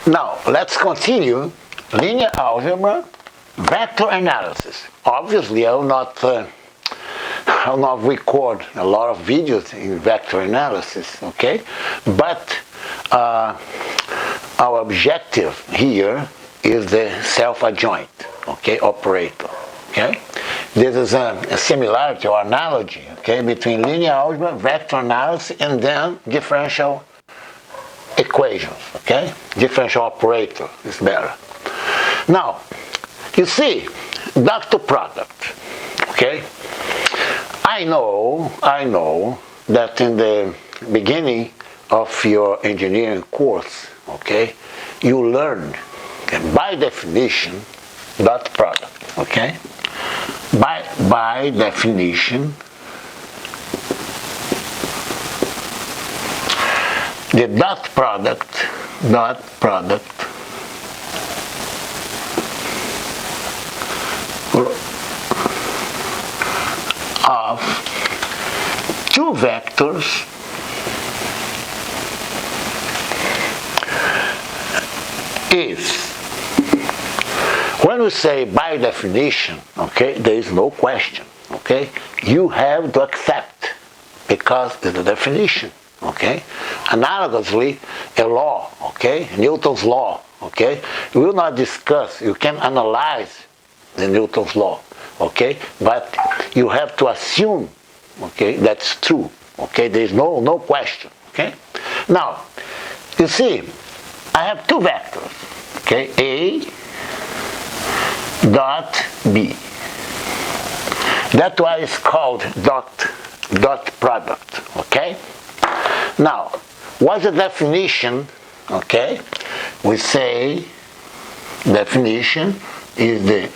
Now, let's continue linear algebra, vector analysis. Obviously, I will not record a lot of videos in vector analysis, okay? But our objective here is the self-adjoint, okay, operator, okay? This is a similarity or analogy, okay, between linear algebra, vector analysis, and then differential equations, okay? Differential operator is better. Now, you see, dot product, okay? I know that in the beginning of your engineering course, okay, you learn, by definition, dot product, okay? By definition, the dot product of two vectors is, when we say by definition, okay, there is no question, okay? You have to accept, because it's a definition, okay? Analogously, a law, okay? Newton's law, okay? We will not discuss, you can analyze the Newton's law, okay? But you have to assume, okay, that's true, okay? There is no question, okay? Now, you see, I have two vectors, okay? A dot B. That's why it's called dot product, okay? Now, what's the definition, okay? We say definition is the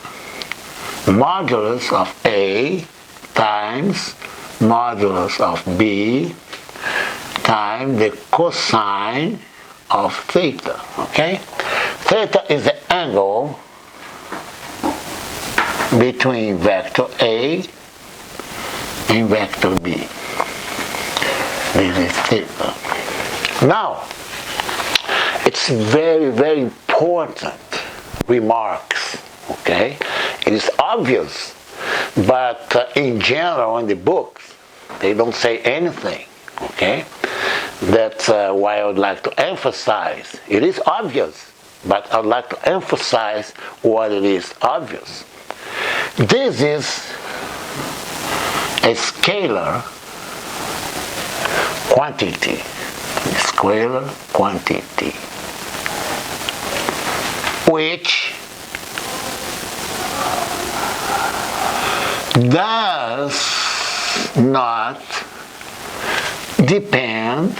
modulus of A times modulus of B times the cosine of theta, okay? Theta is the angle between vector A and vector B. This is theta. Now, it's very important remarks, okay? It is obvious, but in general in the books, they don't say anything, okay? That's why I would like to emphasize. It is obvious, but I would like to emphasize what it is obvious. This is a scalar quantity, which does not depend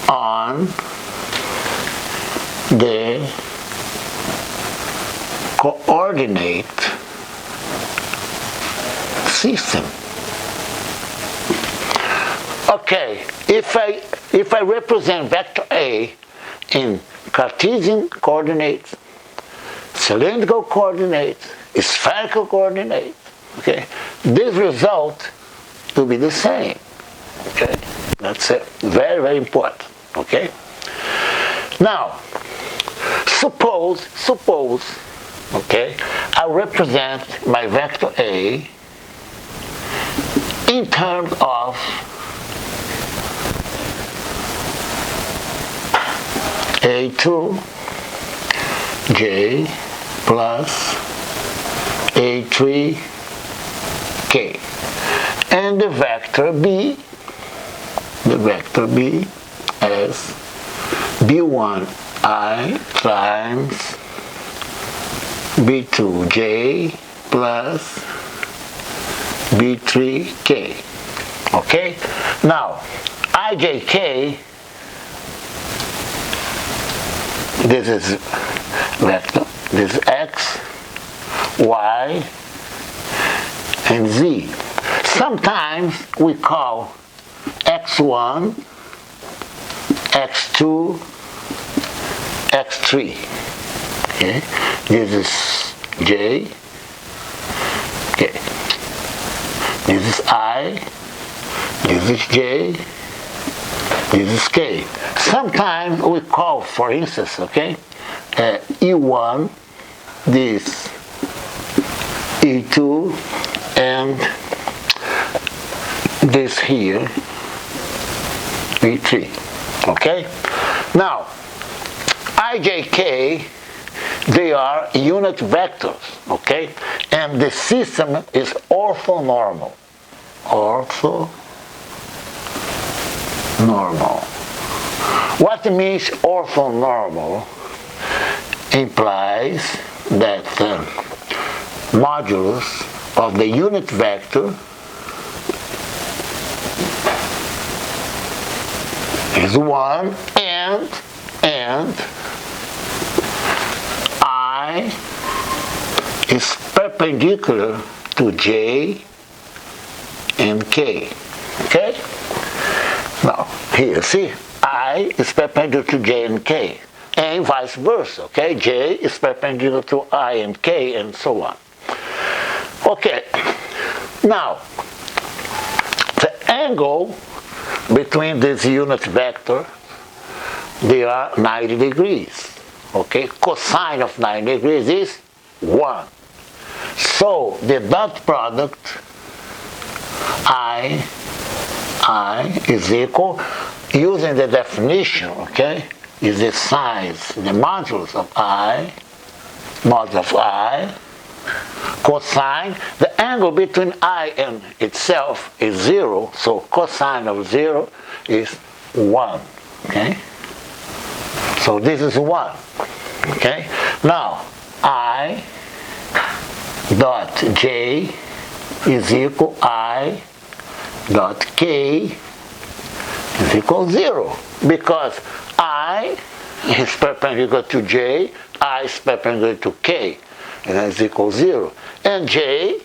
on the coordinate system. Okay, if I represent vector A in Cartesian coordinates, cylindrical coordinates, spherical coordinates, okay, this result will be the same. Okay, that's very important. Okay. Now, suppose, okay, I represent my vector A in terms of A2 J plus A3 K, and the vector B as B1 I times B2 J plus B3 K. Okay? Now, IJK, this is vector, this is X, Y, and Z. Sometimes we call X1, X2, X3. Okay? This is J. Okay. This is I. This is J. This is K. Sometimes we call, for instance, okay, E1, this E2, and this here, E3. Okay? Now, IJK, they are unit vectors, okay? And the system is orthonormal. Orthonormal. What means orthonormal? Implies that the modulus of the unit vector is 1 and I is perpendicular to J and K. Okay? Now, here, see, I is perpendicular to J and K, and vice versa, okay? J is perpendicular to I and K, and so on. Okay, now, the angle between this unit vector, they are 90 degrees, okay? Cosine of 90 degrees is 1. So, the dot product, I is equal, using the definition, okay, is the size, the modulus of I, cosine, the angle between I and itself is 0, so cosine of 0 is 1, okay? So this is 1, okay? Now, I dot J is equal I dot K is equal 0, because I is perpendicular to J, I is perpendicular to K, and that is equal 0. And J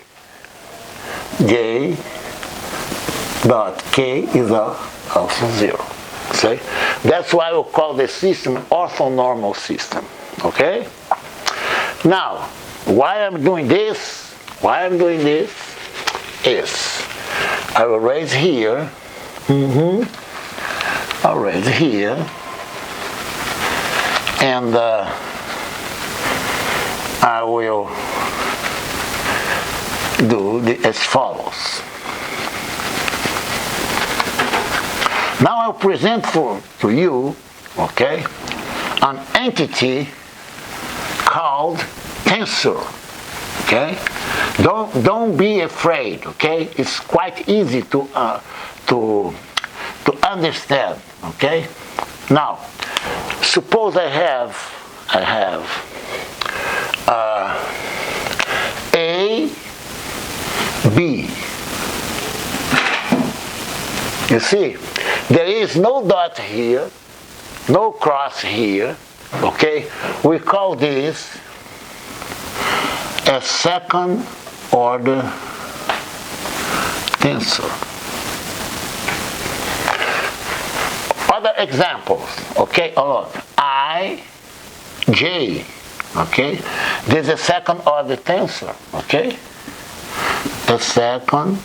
dot K is also 0. Okay? That's why we call the system orthonormal system. Okay? Now, why I'm doing this is I will raise here. I'll raise here, and I will do as follows. Now I'll present to you, okay, an entity called Tensor. Okay, don't be afraid. Okay, it's quite easy to understand. Okay, now suppose I have A, B. You see, there is no dot here, no cross here. Okay, we call this a second order tensor. Other examples, okay, I, J, okay, this is a second order tensor, okay, a second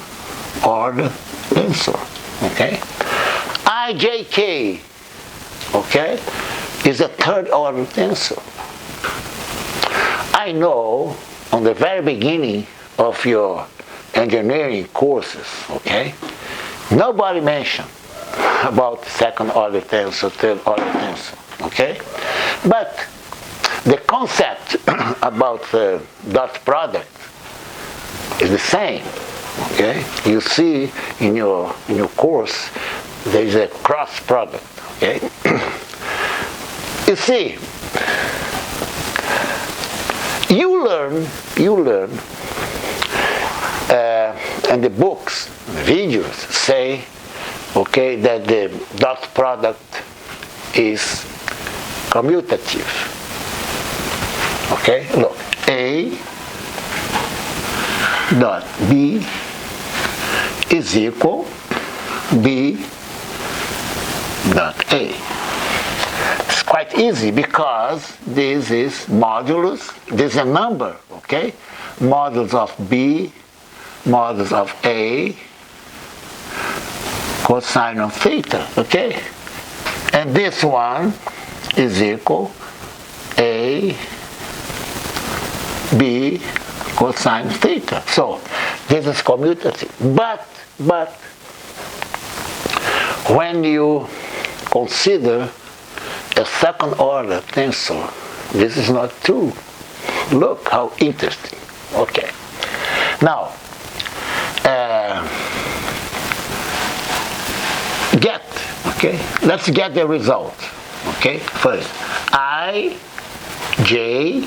order tensor, okay. IJK, okay, is a third order tensor. I know on the very beginning of your engineering courses, okay, nobody mentioned about second order tensor, third order tensor, okay, but the concept about the dot product is the same. Okay, you see in your course there is a cross product. Okay, you see, you learn, and the books, the videos say, okay, that the dot product is commutative. Okay, look, A dot B is equal B dot A. It's quite easy because this is modulus, this is a number, okay? Modulus of B, modulus of A, cosine of theta, okay? And this one is equal A B cosine theta. So this is commutative. But when you consider a second order tensor, this is not true. Look how interesting. Okay. Now, let's get the result. Okay, first, I, J,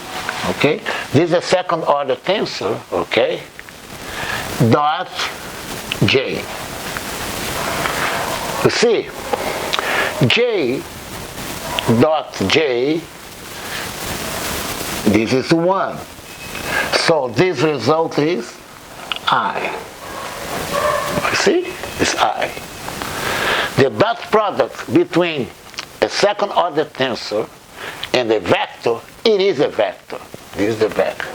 okay, this is a second order tensor, okay, dot J. You see, J dot J, this is 1. So this result is I. You see, it's I. The dot product between a second order tensor and a vector, it is a vector. This is the vector.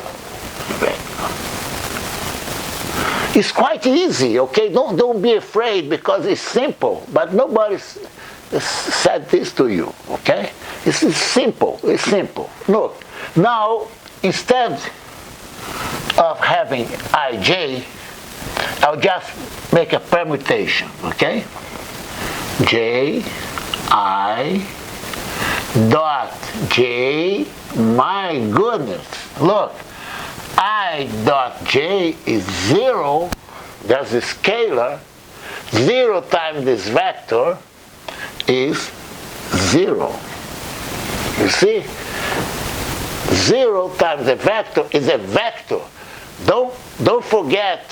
It's quite easy, okay? Don't be afraid because it's simple, but nobody said this to you, okay? It's simple, it's simple. Look, now instead of having ij, I'll just make a permutation, okay? J, I, dot J, my goodness, look, I dot J is 0, that's a scalar, 0 times this vector is 0. You see? 0 times a vector is a vector. Don't forget